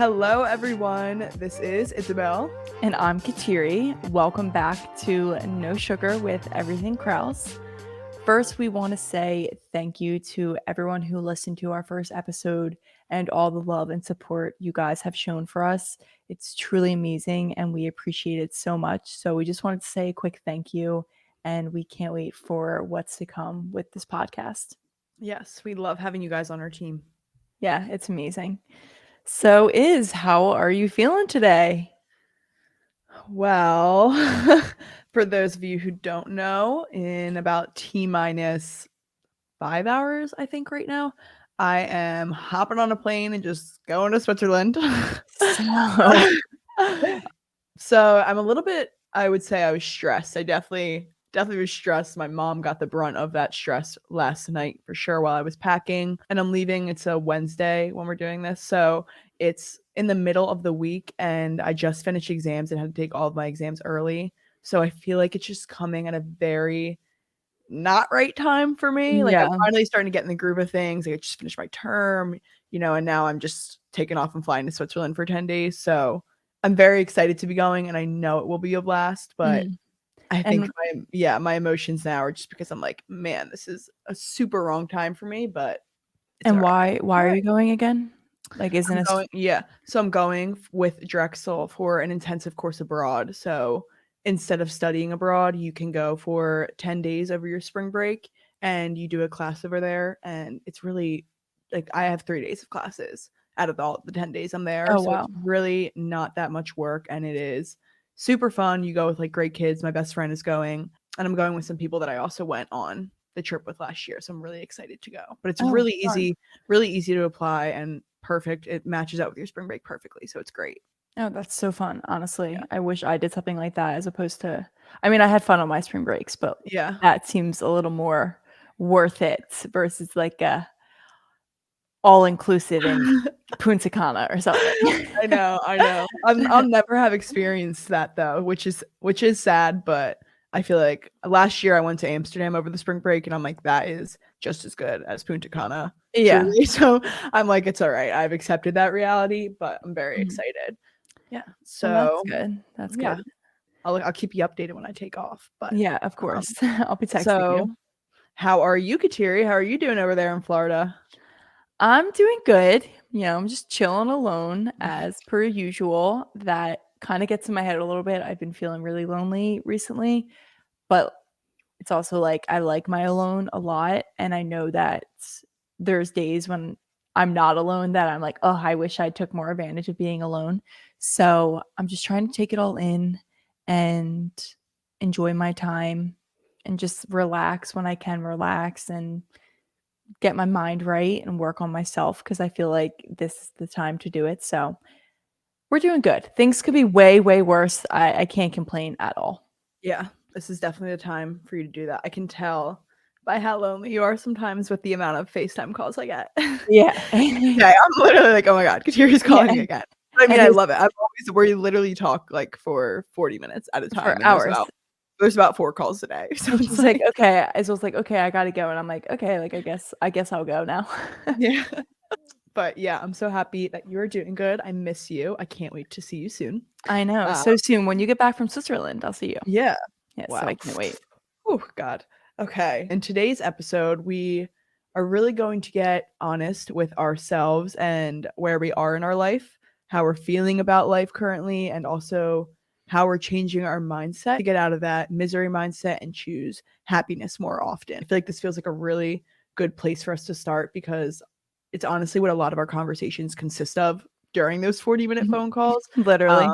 Hello, everyone. This is Isabel. And I'm Kateri. Welcome back to No Sugar with Everything Krause. First, we want to say thank you to everyone who listened to our first episode and all the love and support you guys have shown for us. It's truly amazing and we appreciate it so much. So, we just wanted to say a quick thank you and we can't wait for what's to come with this podcast. Yes, we love having you guys on our team. Yeah, it's amazing. So, how are you feeling today? Well, for those of you who don't know, in about T-minus 5 hours, I think right now, I am hopping on a plane and just going to Switzerland. So I'm a little bit, I would say I was stressed. I definitely was stressed. My mom got the brunt of that stress last night for sure while I was packing. And I'm leaving. It's a Wednesday when we're doing this. So it's in the middle of the week and I just finished exams and had to take all of my exams early. So I feel like it's just coming at a very not right time for me. Like I'm Yeah. finally starting to get in the groove of things. Like I just finished my term, and now I'm just taking off and flying to Switzerland for 10 days. So I'm very excited to be going and I know it will be a blast, but I think my emotions now are just because I'm like, man, this is a super wrong time for me, but it's all right. Why are you going again? Like, isn't it? So I'm going with Drexel for an intensive course abroad. So instead of studying abroad, you can go for 10 days over your spring break and you do a class over there. And it's really like I have 3 days of classes out of all the 10 days I'm there. Oh, So wow. it's really not that much work and it is super fun. You go with like great kids. My best friend is going, and I'm going with some people that I also went on the trip with last year. So I'm really excited to go. But it's Oh, fun. really easy to apply and perfect. It matches out with your spring break perfectly. So it's great. Oh, that's so fun, honestly. Yeah. I wish I did something like that as opposed to I mean, I had fun on my spring breaks, but Yeah. that seems a little more worth it versus like a all-inclusive in Punta Cana or something. I know. I'll never have experienced that though, which is sad, but I feel like last year I went to Amsterdam over the spring break and I'm like, that is just as good as Punta Cana. Yeah. Truly. So I'm like, it's all right. I've accepted that reality, but I'm very Mhm. excited. Yeah. Well, that's So good. That's yeah, good. I'll keep you updated when I take off. But Yeah, of um, course. I'll be texting so you. how are you, Kateri? How are you doing over there in Florida? I'm doing good. I'm just chilling alone as per usual. That kind of gets in my head a little bit. I've been feeling really lonely recently, but it's also like I like my alone a lot. And I know that there's days when I'm not alone that I'm like, oh, I wish I took more advantage of being alone. So I'm just trying to take it all in and enjoy my time and just relax when I can relax and get my mind right and work on myself because I feel like this is the time to do it. So we're doing good. Things could be way, way worse. I can't complain at all. Yeah, this is definitely the time for you to do that. I can tell by how lonely you are sometimes with the amount of FaceTime calls I get. Yeah. Okay, I'm literally like, "Oh my god, Kateri's Yeah. calling me again." But I mean, And I it's love it. I'm always where you literally talk, like, for 40 minutes at a for time, and hours. there's about 4 calls a day, so And it's she's like, like "Okay." Isol's like, "Okay, I gotta go." And I'm like, "Okay, like, I guess I'll go now." yeah. But, yeah, I'm so happy that you're doing good. I miss you. I can't wait to see you soon. I know. Uh, So soon. When you get back from Switzerland, I'll see you. yeah. Yeah, so I Wow. can't wait. Oh god. Okay. In today's episode, we are really going to get honest with ourselves and where we are in our life, how we're feeling about life currently, and also how we're changing our mindset to get out of that misery mindset and choose happiness more often. I feel like this feels like a really good place for us to start because it's honestly what a lot of our conversations consist of during those 40-minute Mhm. phone calls. Literally.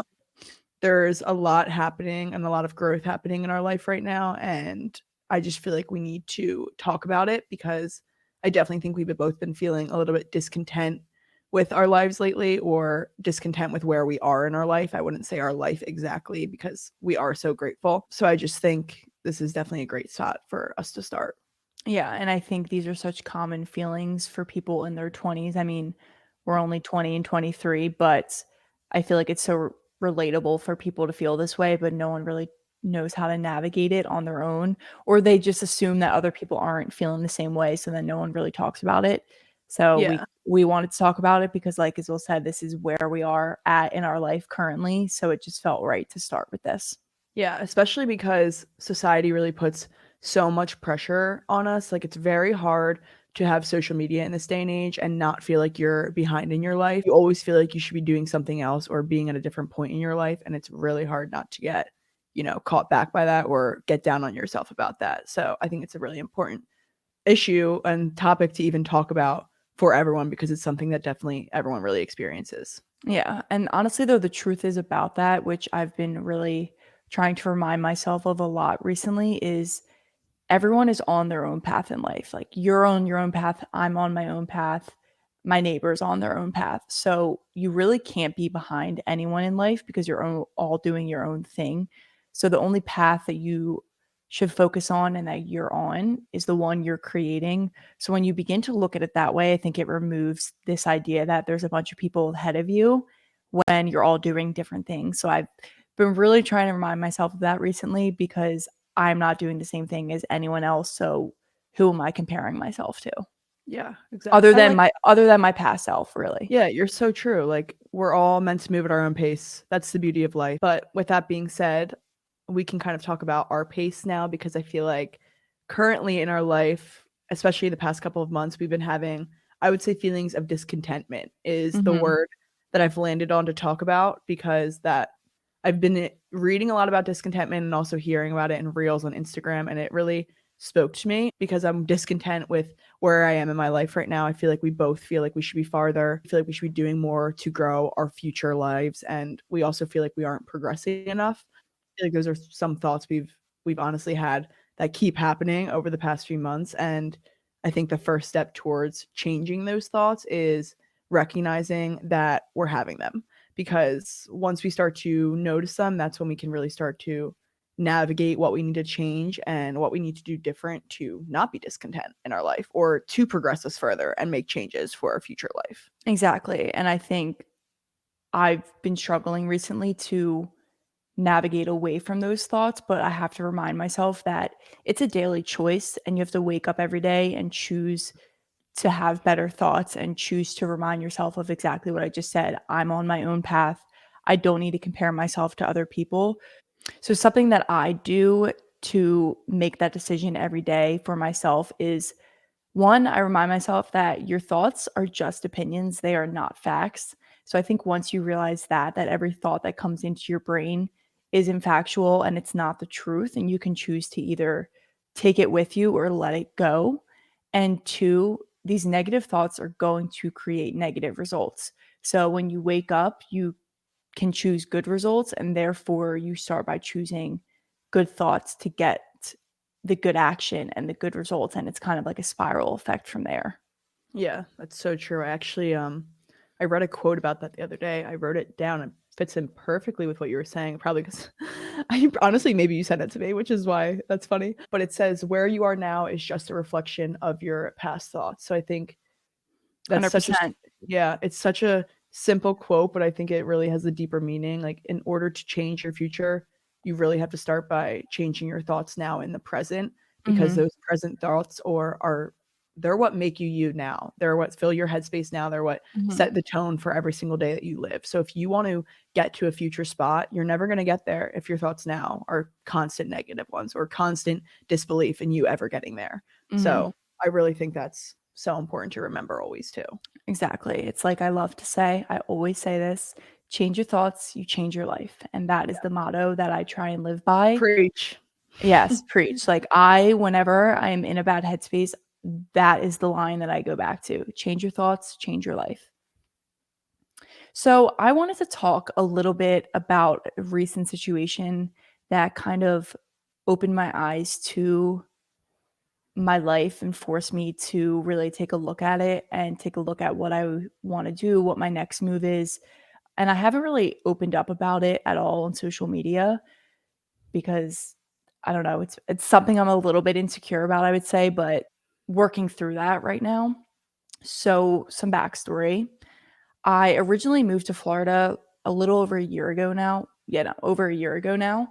There's a lot happening and a lot of growth happening in our life right now, and I just feel like we need to talk about it because I definitely think we've both been feeling a little bit discontent with our lives lately or discontent with where we are in our life. I wouldn't say our life exactly because we are so grateful. So I just think this is definitely a great spot for us to start. Yeah, and I think these are such common feelings for people in their 20s. I mean, we're only 20 and 23, but I feel like it's so relatable for people to feel this way, but no one really knows how to navigate it on their own, or they just assume that other people aren't feeling the same way, so then no one really talks about it. So Yeah. we wanted to talk about it because, like Isabel said, this is where we are at in our life currently. So it just felt right to start with this. Yeah, especially because society really puts so much pressure on us. Like, it's very hard to have social media in this day and age and not feel like you're behind in your life. You always feel like you should be doing something else or being at a different point in your life. And it's really hard not to get, caught back by that or get down on yourself about that. So I think it's a really important issue and topic to even talk about for everyone because it's something that definitely everyone really experiences. Yeah. And honestly, though, the truth is about that, which I've been really trying to remind myself of a lot recently, is everyone is on their own path in life. Like you're on your own path, I'm on my own path, my neighbor's on their own path. So you really can't be behind anyone in life because you're all doing your own thing. So the only path that you should focus on and that you're on is the one you're creating. So when you begin to look at it that way, I think it removes this idea that there's a bunch of people ahead of you when you're all doing different things. So I've been really trying to remind myself of that recently because I'm not doing the same thing as anyone else. So who am I comparing myself to? Yeah, exactly. Other than my past self, really. Yeah, you're so true. Like, we're all meant to move at our own pace. That's the beauty of life. But with that being said, we can kind of talk about our pace now because I feel like currently in our life, especially the past couple of months, we've been having, I would say, feelings of discontentment is the Mhm. word that I've landed on to talk about because that I've been reading a lot about discontentment and also hearing about it in reels on Instagram, and it really spoke to me because I'm discontent with where I am in my life right now. I feel like we both feel like we should be farther. I feel like we should be doing more to grow our future lives, and we also feel like we aren't progressing enough. I feel like those are some thoughts we've honestly had that keep happening over the past few months, and I think the first step towards changing those thoughts is recognizing that we're having them, because once we start to notice them, that's when we can really start to navigate what we need to change and what we need to do different to not be discontent in our life or to progress us further and make changes for our future life. Exactly. And I think I've been struggling recently to navigate away from those thoughts, but I have to remind myself that it's a daily choice and you have to wake up every day and choose to have better thoughts and choose to remind yourself of exactly what I just said. I'm on my own path. I don't need to compare myself to other people. So, something that I do to make that decision every day for myself is one, I remind myself that your thoughts are just opinions, they are not facts. So I think once you realize that every thought that comes into your brain is infactual and it's not the truth, and you can choose to either take it with you or let it go. And two, these negative thoughts are going to create negative results. So when you wake up, you can choose good results, and therefore you start by choosing good thoughts to get the good action and the good results, and it's kind of like a spiral effect from there. Yeah, that's so true. I read a quote about that the other day. I wrote it down and fits in perfectly with what you were saying, probably because I honestly maybe you sent it to me, which is why that's funny. But it says where you are now is just a reflection of your past thoughts. So I think that's such a 100%. yeah, it's such a simple quote, but I think it really has a deeper meaning. Like, in order to change your future, you really have to start by changing your thoughts now in the present, because Mhm. those present thoughts or are they're what make you you now. They're what fill your headspace now. They're what Mhm. set the tone for every single day that you live. So if you want to get to a future spot, you're never going to get there if your thoughts now are constant negative ones or constant disbelief in you ever getting there. Mhm. So I really think that's so important to remember always too. Exactly. It's like I love to say, I always say this, change your thoughts, you change your life, and that is Yeah. the motto that I try and live by. Preach. Yes, preach. Like I whenever I'm in a bad headspace, that is the line that I go back to. Change your thoughts, change your life. So, I wanted to talk a little bit about a recent situation that kind of opened my eyes to my life and forced me to really take a look at it and take a look at what I want to do, what my next move is. And I haven't really opened up about it at all on social media because I don't know, it's something I'm a little bit insecure about, I would say, but working through that right now. So, some backstory. I originally moved to Florida a little over a year ago now. Yeah, no, over a year ago now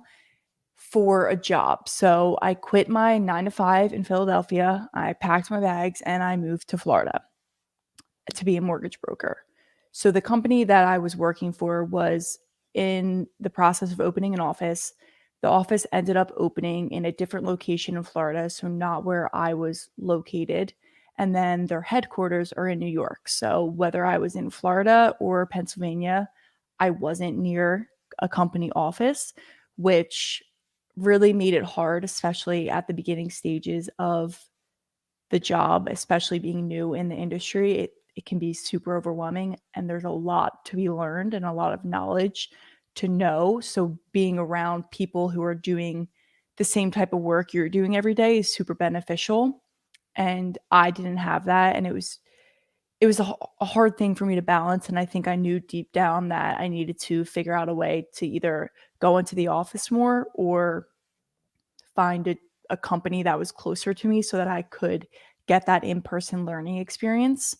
for a job. So I quit my 9 to 5 in Philadelphia. I packed my bags and I moved to Florida. to be a mortgage broker. So the company that I was working for was in the process of opening an office. The office ended up opening in a different location in Florida, so not where I was located. And then their headquarters are in New York. So whether I was in Florida or Pennsylvania, I wasn't near a company office, which really made it hard, especially at the beginning stages of the job, especially being new in the industry. It can be super overwhelming, and there's a lot to be learned and a lot of knowledge to know. So being around people who are doing the same type of work you're doing every day is super beneficial. And I didn't have that, and it was a hard thing for me to balance. And I think I knew deep down that I needed to figure out a way to either go into the office more or find a company that was closer to me so that I could get that in-person learning experience.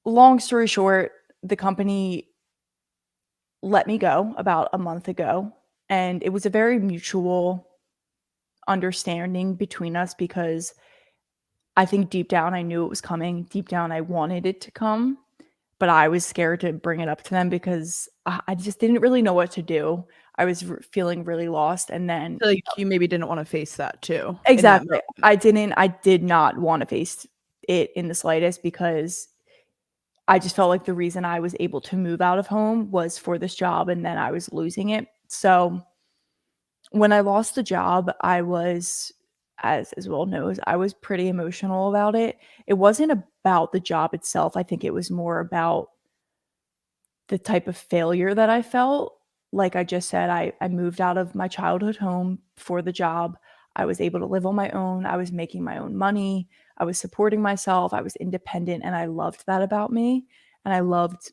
Long story short, the company let me go about a month ago, and it was a very mutual understanding between us because I think deep down I knew it was coming. Deep down I wanted it to come, but I was scared to bring it up to them because I just didn't really know what to do. I was feeling really lost, and then I feel like you maybe didn't wanna face that too in that exactly. moment. I did not wanna face it in the slightest because I just felt like the reason I was able to move out of home was for this job, and then I was losing it. So, when I lost the job, I was, as well knows, I was pretty emotional about it. It wasn't about the job itself, I think it was more about the type of failure that I felt. Like I just said, I moved out of my childhood home for the job. I was able to live on my own. I was making my own money. I was supporting myself. I was independent, and I loved that about me. And I loved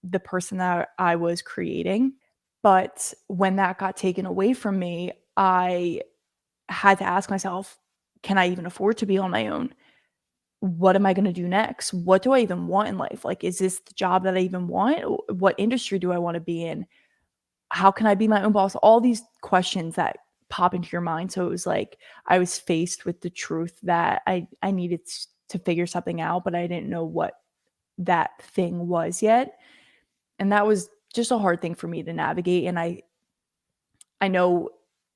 the person that I was creating. But when that got taken away from me, I had to ask myself, can I even afford to be on my own? What am I gonna do next? What do I even want in life? Like, is this the job that I even want? What industry do I wanna be in? How can I be my own boss? All these questions that pop into your mind. So it was like I was faced with the truth that I needed to figure something out, but I didn't know what that thing was yet. And that was just a hard thing for me to navigate. And I know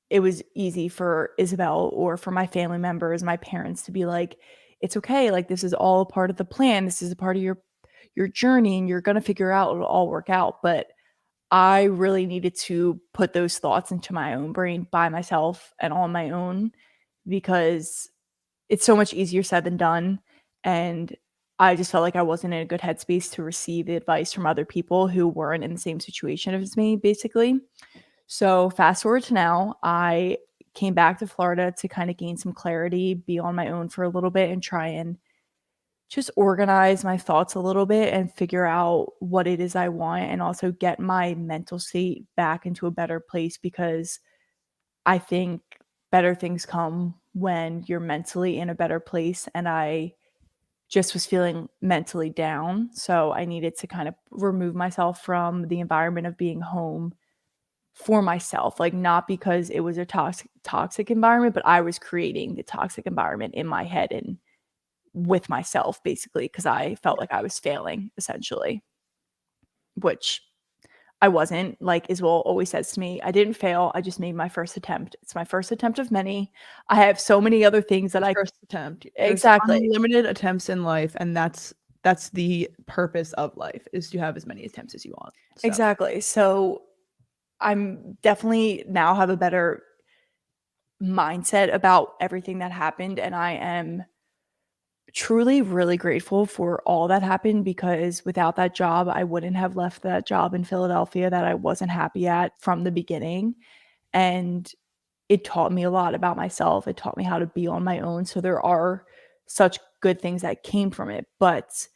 it was easy for Isabel or for my family members, my parents to be like, "It's okay, like, this is all a part of the plan, this is a part of your journey, and you're gonna figure out it'll all work out," but I really needed to put those thoughts into my own brain by myself and on my own because it's so much easier said than done, and I just felt like I wasn't in a good headspace to receive advice from other people who weren't in the same situation as me, basically. So fast forward to now, I came back to Florida to kind of gain some clarity, be on my own for a little bit and try and just organize my thoughts a little bit and figure out what it is I want and also get my mental state back into a better place because I think better things come when you're mentally in a better place, and I just was feeling mentally down, so I needed to kind of remove myself from the environment of being home for myself, like, not because it was a toxic environment, but I was creating the toxic environment in my head and with myself, basically, because I felt like I was failing, essentially, which I wasn't. Like, Isabel always says to me, "I didn't fail, I just made my first attempt. It's my first attempt of many. I have so many other things that The I." first attempt. There's Exactly, unlimited attempts in life, and that's the purpose of life, is to have as many attempts as you want, so exactly. So, I'm definitely now have a better mindset about everything that happened, and I am truly really grateful for all that happened because without that job, I wouldn't have left that job in Philadelphia that I wasn't happy at from the beginning, and it taught me a lot about myself. It taught me how to be on my own, so there are such good things that came from it, but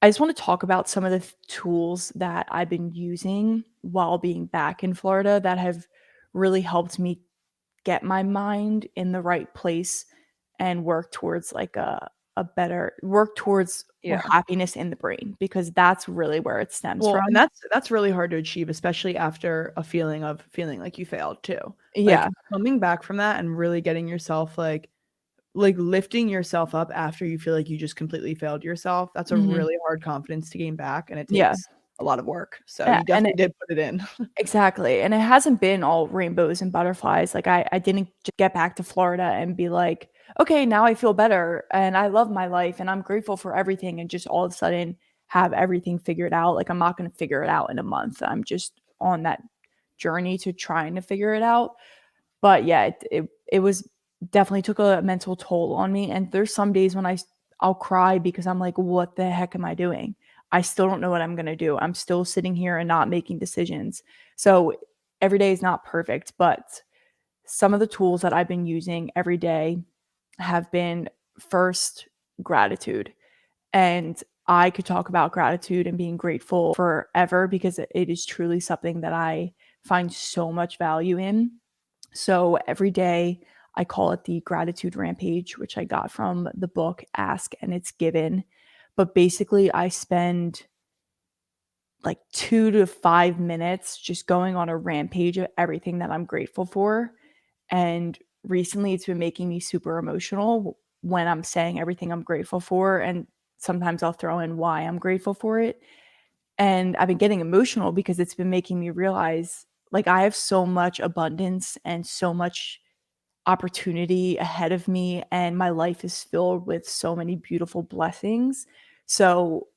I just wanna talk about some of the tools that I've been using while being back in Florida that have really helped me get my mind in the right place and work towards like a better work towards more yeah. happiness in the brain because that's really where it stems Well, and from. that's really hard to achieve, especially after a feeling of feeling like you failed too. Like, Yeah, coming back from that and really getting yourself, like, like lifting yourself up after you feel like you just completely failed yourself, that's a Mhm. really hard confidence to gain back, and it Yeah. takes a lot of work. So A you and definitely did put it in. exactly, and it hasn't been all rainbows and butterflies, like, I didn't just get back to Florida and be like, "Okay, now I feel better, and I love my life, and I'm grateful for everything," and just all of a sudden have everything figured out, like, I'm not gonna figure it out in a month, I'm just on that journey to trying to figure it out, but yeah, it was definitely took a mental toll on me, and there's some days when I'll cry because I'm like, "What the heck am I doing? I still don't know what I'm gonna do. I'm still sitting here and not making decisions." So, every day is not perfect, but some of the tools that I've been using every day have been, first, gratitude, and I could talk about gratitude and being grateful forever because it is truly something that I find so much value in. So every day I call it the gratitude rampage, which I got from the book Ask and It's Given. But basically, I spend like 2 to 5 minutes just going on a rampage of everything that I'm grateful for. And recently, it's been making me super emotional when I'm saying everything I'm grateful for. And sometimes I'll throw in why I'm grateful for it. And I've been getting emotional because it's been making me realize like I have so much abundance and so much opportunity ahead of me, and my life is filled with so many beautiful blessings. So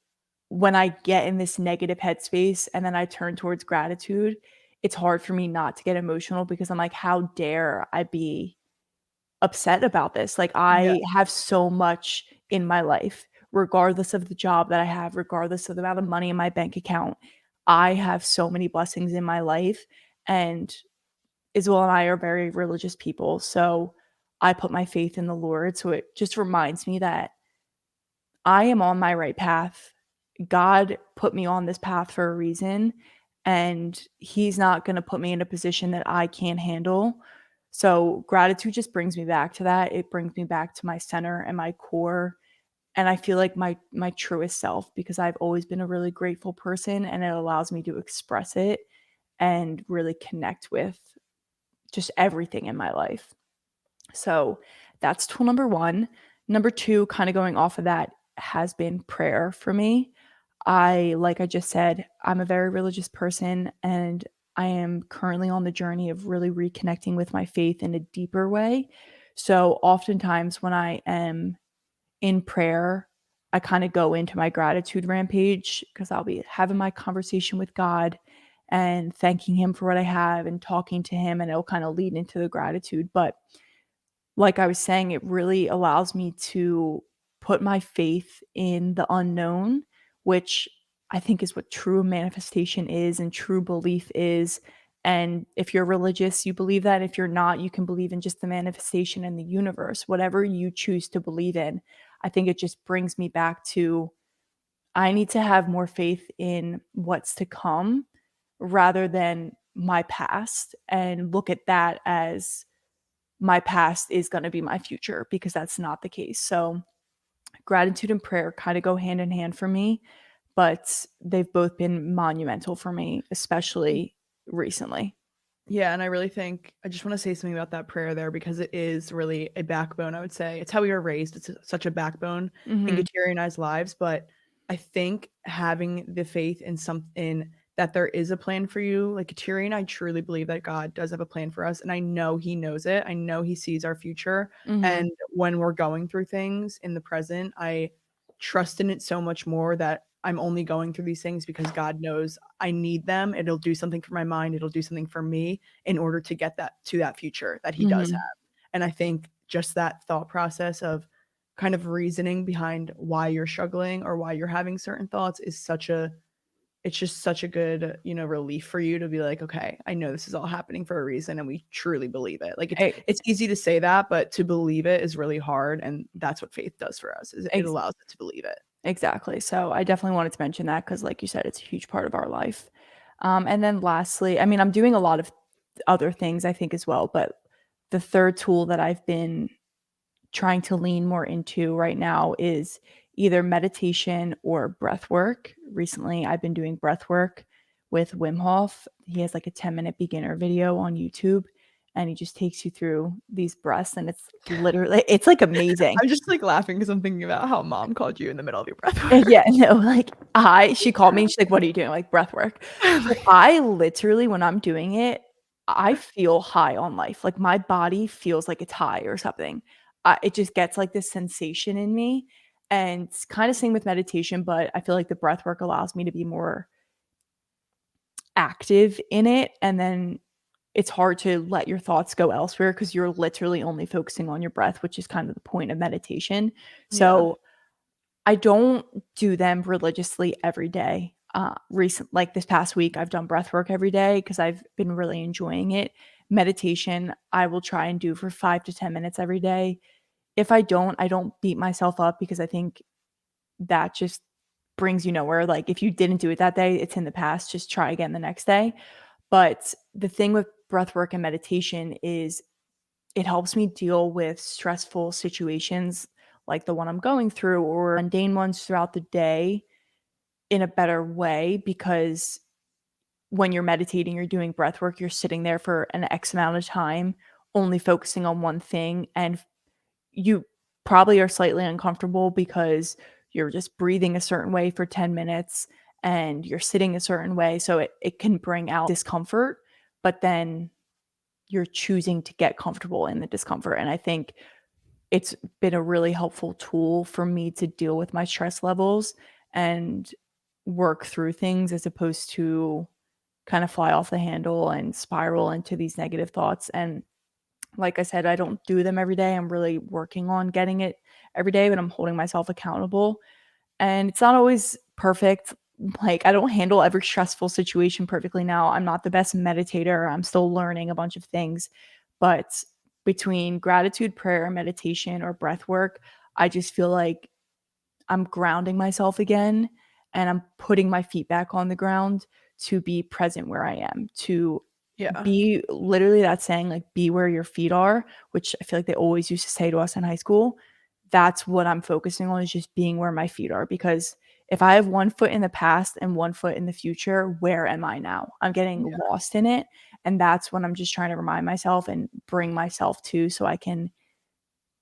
when I get in this negative headspace and then I turn towards gratitude, it's hard for me not to get emotional because I'm like, how dare I be upset about this? Like, Yeah. I have so much in my life, regardless of the job that I have, regardless of the amount of money in my bank account. I have so many blessings in my life. And Isabel and I are very religious people, so I put my faith in the Lord, so it just reminds me that I am on my right path. God put me on this path for a reason, and He's not gonna put me in a position that I can't handle. So, gratitude just brings me back to that. It brings me back to my center and my core, and I feel like my truest self because I've always been a really grateful person, and it allows me to express it and really connect with just everything in my life. So that's tool number one. Number two, kind of going off of that, has been prayer for me. Like I just said, I'm a very religious person and I am currently on the journey of really reconnecting with my faith in a deeper way. So oftentimes when I am in prayer, I kind of go into my gratitude rampage because I'll be having my conversation with God and thanking Him for what I have and talking to Him, and it'll kind of lead into the gratitude. But like I was saying, it really allows me to put my faith in the unknown, which I think is what true manifestation is and true belief is. And if you're religious, you believe that. If you're not, you can believe in just the manifestation in the universe, whatever you choose to believe in. I think it just brings me back to I need to have more faith in what's to come rather than my past and look at that as my past is going to be my future because that's not the case. So, gratitude and prayer kind of go hand in hand for me, but they've both been monumental for me, especially recently. Yeah, and I really think I just want to say something about that prayer there because it is really a backbone, I would say. It's how we were raised. Such a backbone in Mhm. Kateri and I's lives, but I think having the faith in something that there is a plan for you, like Kateri and I truly believe that God does have a plan for us, and I know He knows it. I know He sees our future, Mhm. and when we're going through things in the present, I trust in it so much more that I'm only going through these things because God knows I need them. It'll do something for my mind. It'll do something for me in order to get that to that future that he does have. Mhm. And I think just that thought process of kind of reasoning behind why you're struggling or why you're having certain thoughts is such a it's just such a good, relief for you to be like, okay, I know this is all happening for a reason and we truly believe it. Like it's E it's easy to say that, but to believe it is really hard and that's what faith does for us. Is it ex allows us to believe it. exactly. So, I definitely wanted to mention that because, like you said, it's a huge part of our life. And then lastly, I mean, I'm doing a lot of other things I think as well, but the third tool that I've been trying to lean more into right now is either meditation or breath work. Recently, I've been doing breath work with Wim Hof. He has like a 10-minute beginner video on YouTube. and he just takes you through these breaths, and it's like amazing. I'm just like laughing because I'm thinking about how mom called you in the middle of your breath work. Yeah, no, like, she called me and she's like, "What are you doing?" Like, breath work. But I literally, when I'm doing it, I feel high on life. Like, my body feels like it's high or something. It just gets, like, this sensation in me, and it's kinda same with meditation, but I feel like the breath work allows me to be more active in it, and then it's hard to let your thoughts go elsewhere because you're literally only focusing on your breath, which is kind of the point of meditation. Yeah. So I don't do them religiously every day. Like this past week, I've done breath work every day because I've been really enjoying it. Meditation, I will try and do for 5 to 10 minutes every day. If I don't beat myself up because I think that just brings you nowhere. Like if you didn't do it that day, it's in the past. Just try again the next day. But the thing with breath work and meditation is it helps me deal with stressful situations like the one I'm going through or mundane ones throughout the day in a better way because when you're meditating, you're doing breath work, you're sitting there for an X amount of time, only focusing on one thing. And you probably are slightly uncomfortable because you're just breathing a certain way for 10 minutes and you're sitting a certain way. So it can bring out discomfort, but then you're choosing to get comfortable in the discomfort. And I think it's been a really helpful tool for me to deal with my stress levels and work through things as opposed to kind of fly off the handle and spiral into these negative thoughts. And like I said, I don't do them every day. I'm really working on getting it every day, but I'm holding myself accountable. And it's not always perfect. Like, I don't handle every stressful situation perfectly now. I'm not the best meditator. I'm still learning a bunch of things. But between gratitude, prayer, meditation, or breath work, I just feel like I'm grounding myself again and I'm putting my feet back on the ground to be present where I am, to Yeah. be literally that saying, like, be where your feet are, which I feel like they always used to say to us in high school. That's what I'm focusing on is just being where my feet are. Because if I have one foot in the past and one foot in the future, where am I now? I'm getting Yeah. lost in it. And that's what I'm just trying to remind myself and bring myself to so I can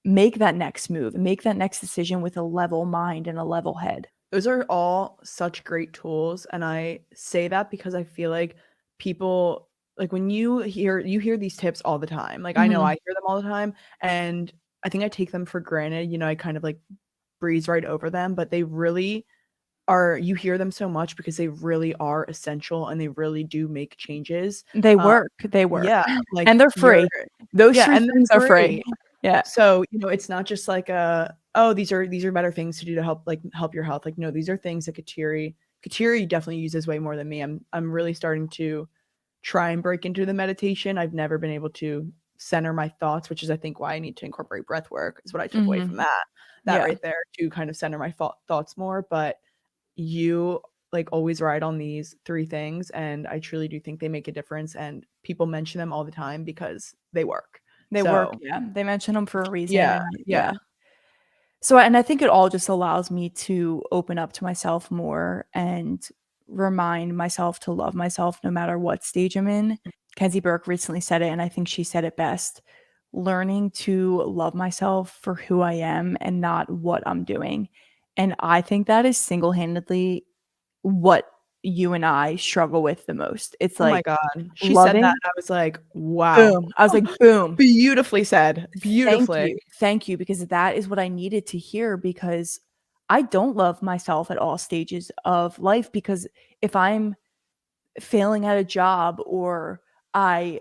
make that next move and make that next decision with a level mind and a level head. Those are all such great tools, and I say that because I feel like people like, when you hear these tips all the time, like, I know I Mhm. hear them all the time, and I think I take them for granted, I kind of, like, breeze right over them, but they really are you hear them so much because they really are essential, and they really do make changes. Uh, They work, yeah, like, and they're you're free. Those yeah, 3 and things they're are free. free. Yeah. So, it's not just like "Oh, these are better things to do to help, like, help your health." Like, no, these are things that Kateri definitely uses way more than me. I'm really starting to try and break into the meditation. I've never been able to center my thoughts, which is, I think, why I need to incorporate breath work, is what I took away from Mhm. that Yeah. right there, to kind of center my thoughts more. But you, like, always ride on these 3 things, and I truly do think they make a difference, and people mention them all the time because they work. They work, So, yeah. They mention them for a reason, yeah, and yeah, yeah. So and I think it all just allows me to open up to myself more and remind myself to love myself no matter what stage I'm in. Kenzie Burke recently said it, and I think she said it best. Learning to love myself for who I am and not what I'm doing. And I think that is single-handedly what you and I struggle with the most. It's Oh my like god. She said that, loving and I was like, "Wow." boom. I was like, "Boom. Beautifully said, Thank beautifully. you. Thank you," because that is what I needed to hear because I don't love myself at all stages of life because if I'm failing at a job or I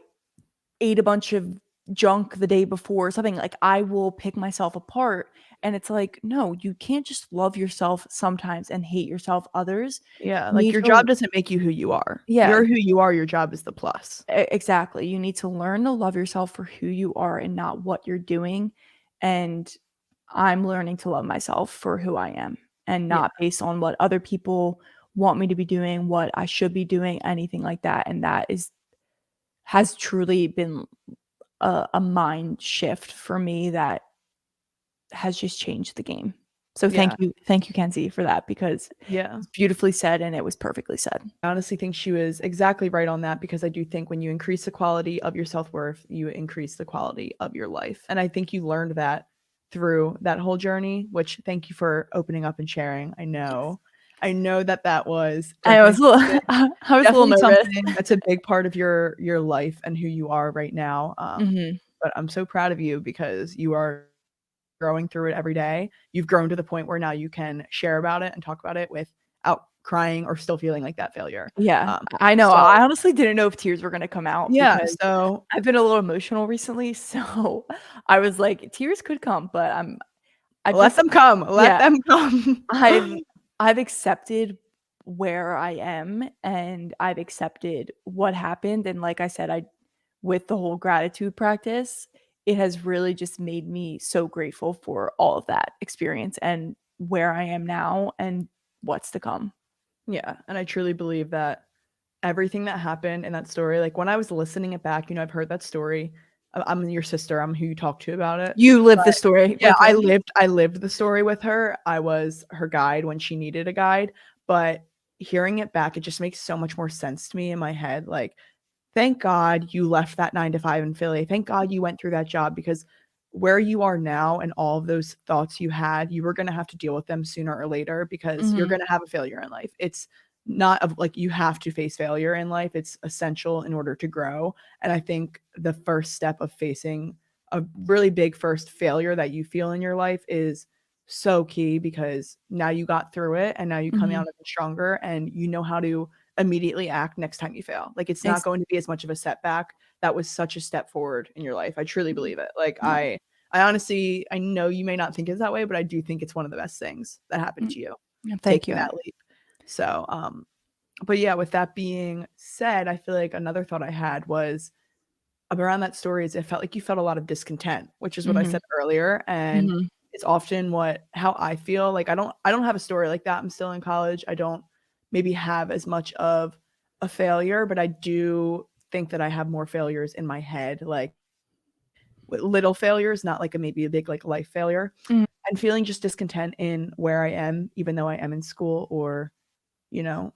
ate a bunch of junk the day before or something, like, I will pick myself apart, and it's like, "No, you can't just love yourself sometimes and hate yourself others." Yeah, You like, need your to job doesn't make you who you are. Yeah, You're who you are, your job is the plus. exactly. You need to learn to love yourself for who you are and not what you're doing, and I'm learning to love myself for who I am and Yeah, not based on what other people want me to be doing, what I should be doing, anything like that, and that is has truly been a mind shift for me that has just changed the game. So Yeah. thank you, Kenzie, for that because Yeah. it's beautifully said and it was perfectly said. I honestly think she was exactly right on that because I do think when you increase the quality of your self-worth, you increase the quality of your life. And I think you learned that through that whole journey, which thank you for opening up and sharing. Yes. I know that that was I was definitely a little something I was a little definitely nervous. something that's a big part of your life and who you are right now. Mhm. But I'm so proud of you because you are growing through it every day. You've grown to the point where now you can share about it and talk about it without crying or still feeling like that failure. Yeah, Um, I know. so I honestly didn't know if tears were gonna come out yeah, because so I've been a little emotional recently, so I was like, tears could come, but I've let just them come, let yeah, them come. I've I've accepted where I am and I've accepted what happened, and like I said, I with the whole gratitude practice, it has really just made me so grateful for all of that experience and where I am now and what's to come. Yeah, and I truly believe that everything that happened in that story, like, when I was listening it back, I've heard that story. I'm your sister, I'm who you talk to about it. You lived the But story yeah, with me. I lived the story with her. I was her guide when she needed a guide, but hearing it back, it just makes so much more sense to me in my head, like, thank God you left that 9 to 5 in Philly. Thank God you went through that job because where you are now and all of those thoughts you had, you were gonna have to deal with them sooner or later because you're Mhm, gonna have a failure in life. It's not of like you have to face failure in life. It's essential in order to grow. And I think the first step of facing a really big first failure that you feel in your life is so key because now you got through it and now you coming out mhm. of it stronger and you know how to immediately act next time you fail. Like, it's not Ex going to be as much of a setback. That was such a step forward in your life. I truly Mhm. believe it. Like, Yeah. I honestly I know you may not think it's that way, but I do think it's one of the best things that happened Mm, to you, yeah, thank taking you. that leap. So, but yeah, with that being said, I feel like another thought I had was around that story is it felt like you felt a lot of discontent, which is what I Mhm, said earlier, and mhm. it's often what how I feel. Like, I don't have a story like that. I'm still in college. I don't maybe have as much of a failure, but I do think that I have more failures in my head, like with little failures, not like a maybe a big like life failure. Mm. And feeling just discontent in where I am, even though I am in school or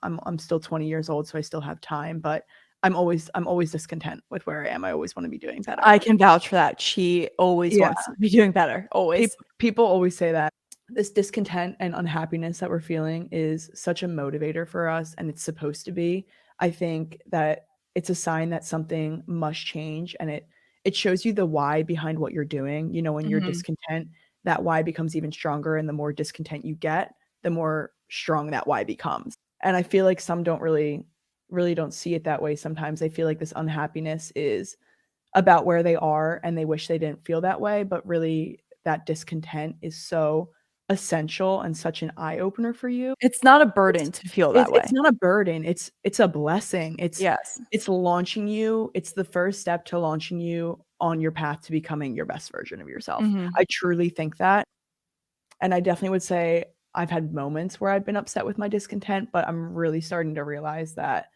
I'm still 20 years old, so I still have time, but I'm always discontent with where I am. I always wanna be doing better. I can vouch for that. She always Yeah, wants to be doing better, always. people always say that. This discontent and unhappiness that we're feeling is such a motivator for us, and it's supposed to be. I think that it's a sign that something must change, and it shows you the why behind what you're doing. When you're Mhm, discontent, that why becomes even stronger, and the more discontent you get, the more strong that why becomes. And I feel like some don't really don't see it that way sometimes. They feel like this unhappiness is about where they are and they wish they didn't feel that way, but really that discontent is so essential and such an eye opener for you. it's not a It's burden to feel that it's way. not a burden, it's a blessing. Yes. It's launching you, it's the first step to launching you on your path to becoming your best version of yourself. Mhm, I truly think that, and I definitely would say I've had moments where I've been upset with my discontent, but I'm really starting to realize that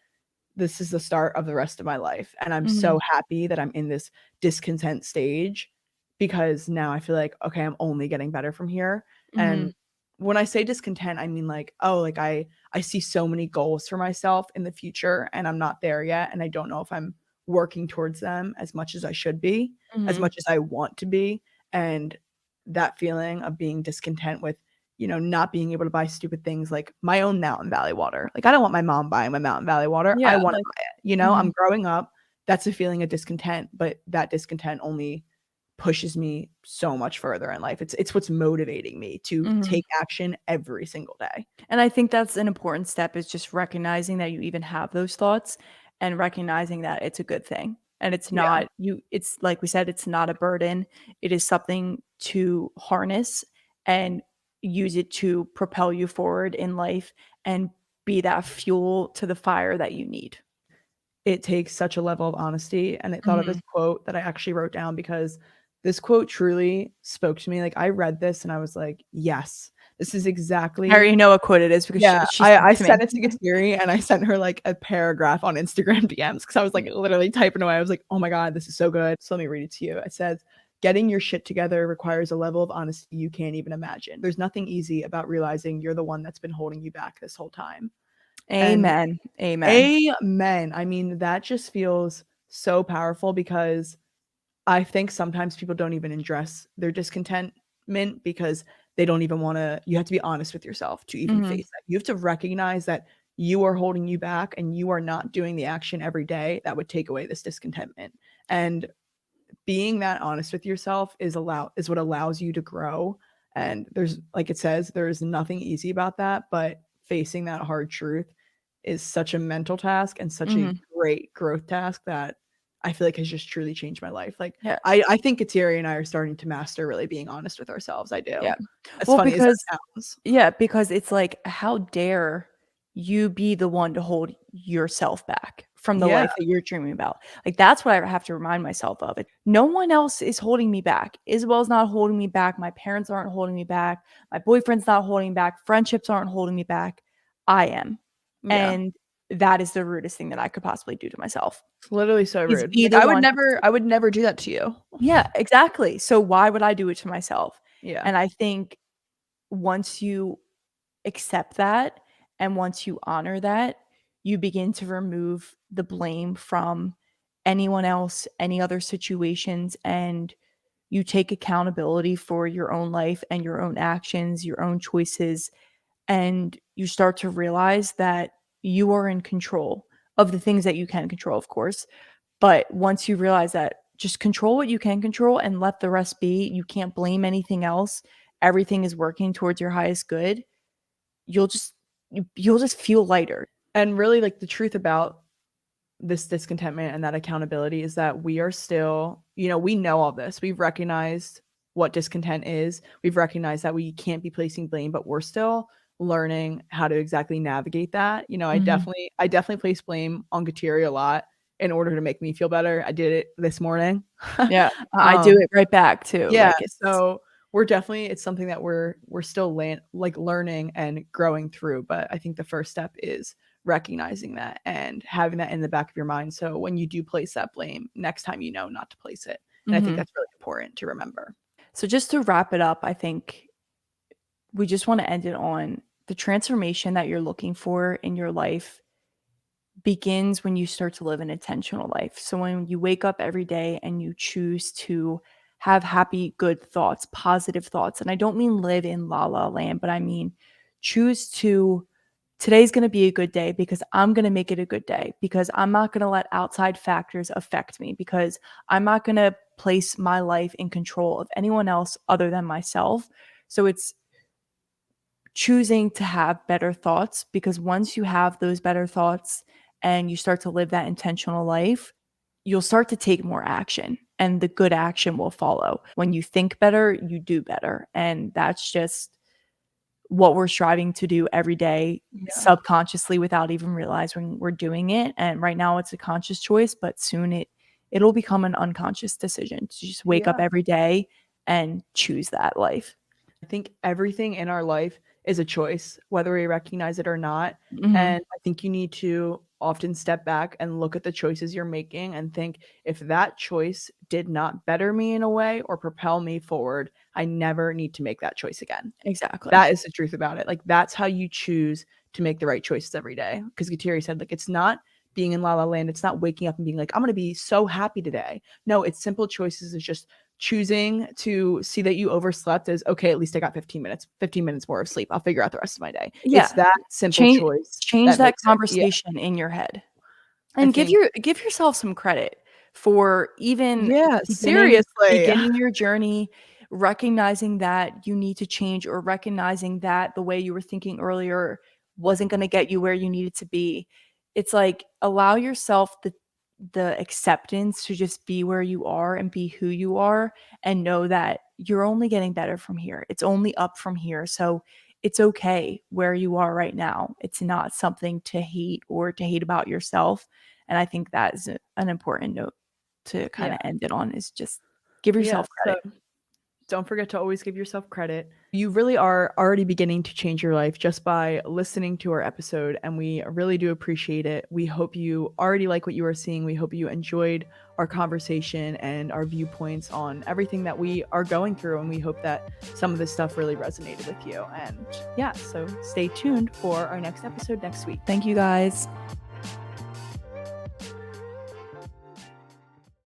this is the start of the rest of my life, and I'm so mhm, happy that I'm in this discontent stage because now I feel like, "Okay, I'm only getting better from here," mhm, and when I say discontent, I mean, like, oh, like, I see so many goals for myself in the future, and I'm not there yet, and I don't know if I'm working towards them as much as I should be, as mhm. much as I want to be, and that feeling of being discontent with not being able to buy stupid things like my own Mountain Valley water. Like, I don't want my mom buying my Mountain Valley water. I Yeah, wanna like buy it. I'm mhm, growing up. That's a feeling of discontent, but that discontent only pushes me so much further in life. It's what's motivating me to mhm. take action every single day. And I think that's an important step is just recognizing that you even have those thoughts and recognizing that it's a good thing. And it's Yeah. not it's like we said, it's not a burden. It is something to harness and use it to propel you forward in life and be that fuel to the fire that you need. It takes such a level of honesty, and I thought of this Mhm. quote that I actually wrote down because this quote truly spoke to me. Like, I read this and I was like, "Yes, this is I exactly." already know what quote it is because Yeah, she sent I it to me. sent it to Kateri and I sent her, like, a paragraph on Instagram DMs because I was, like, literally typing away. I was like, "Oh my god, this is so good." So let me read it to you. It says, getting your shit together requires a level of honesty you can't even imagine. There's nothing easy about realizing you're the one that's been holding you back this whole time. And Amen. Amen. amen. I mean, that just feels so powerful because I think sometimes people don't even address their discontentment because they don't even want to. You have to be honest with yourself to even Mhm. face that. You have to recognize that you are holding you back and you are not doing the action every day that would take away this discontentment. And being that honest with yourself is what allows you to grow. And there's, like it says, there's nothing easy about that, but facing that hard truth is such a mental task and such a Mhm. great growth task that I feel like has just truly changed my life. Like Yeah. I think Kateri and I are starting to master really being honest with ourselves. I do. Yeah. As Well, funny as because that sounds. yeah, because it's like, how dare you be the one to hold yourself back from the Yeah. life that you're dreaming about? Like, that's what I have to remind myself of. It no one else is holding me back. Isabel's not holding me back. My parents aren't holding me back. My boyfriend's not holding me back. Friendships aren't holding me back. I am. Yeah. And that is the rudest thing that I could possibly do to myself, It's literally so is rude. be Like the one to I would never do that to you. yeah, exactly. So why would I do it to myself? Yeah. And I think once you accept that and once you honor that, you begin to remove the blame from anyone else, any other situations, and you take accountability for your own life and your own actions, your own choices, and you start to realize that you are in control of the things that you can control, of course. But once you realize that, just control what you can control and let the rest be. You can't blame anything else. Everything is working towards your highest good. You'll just you'll just feel lighter. And really like the truth about this discontentment and that accountability is that we are still, we know all this. We've recognized what discontent is. We've recognized that we can't be placing blame, but we're still learning how to exactly navigate that. Mhm. I definitely place blame on Kateri a lot in order to make me feel better. I did it this morning. Yeah, I do um, it right back too. yeah, Like it's so it's something that we're still like learning and growing through, but I think the first step is recognizing that and having that in the back of your mind so when you do place that blame, next time you know not to place it. And I think mhm. that's really important to remember. So just to wrap it up, I think we just want to end it on the transformation that you're looking for in your life begins when you start to live an intentional life. So when you wake up every day and you choose to have happy, good thoughts, positive thoughts, and I don't mean live in la la land, but I mean choose to today's going to be a good day because I'm going to make it a good day because I'm not going to let outside factors affect me because I'm not going to place my life in control of anyone else other than myself. So it's choosing to have better thoughts because once you have those better thoughts and you start to live that intentional life, you'll start to take more action and the good action will follow. When you think better, you do better. And that's just what we're striving to do every day Yeah. subconsciously without even realizing we're doing it. And right now it's a conscious choice, but soon it'll become an unconscious decision to just wake up Yeah. every day and choose that life. I think everything in our life is a choice, whether we recognize it or not. Mhm. And I think you need to often step back and look at the choices you're making and think if that choice did not better me in a way or propel me forward, I never need to make that choice again. Exactly. That is the truth about it. Like, that's how you choose to make the right choices every day. Because Gutierrez said, like, it's not being in La La Land. It's not waking up and being like, I'm going to be so happy today. No, it's simple choices. It's just choosing to see that you overslept as, okay, at least I got 15 minutes more of sleep. I'll figure out the rest of my day. It's Yeah. that simple Change choice change that that makes it. Yeah. conversation in your head. I And think, give yourself some credit for even yeah, beginning seriously. beginning your journey, recognizing that you need to change or recognizing that the way you were thinking earlier wasn't gonna get you where you needed to be. It's like, allow yourself the acceptance to just be where you are and be who you are and know that you're only getting better from here. It's only up from here. So it's okay where you are right now. It's not something to hate or to hate about yourself. And I think that is an important note to kind Yeah. of end it on is just give Yeah. yourself So credit. Don't forget to always give yourself credit. You really are already beginning to change your life just by listening to our episode, and we really do appreciate it. We hope you already like what you are seeing. We hope you enjoyed our conversation and our viewpoints on everything that we are going through, and we hope that some of this stuff really resonated with you. And yeah, so stay tuned for our next episode next week. Thank you guys.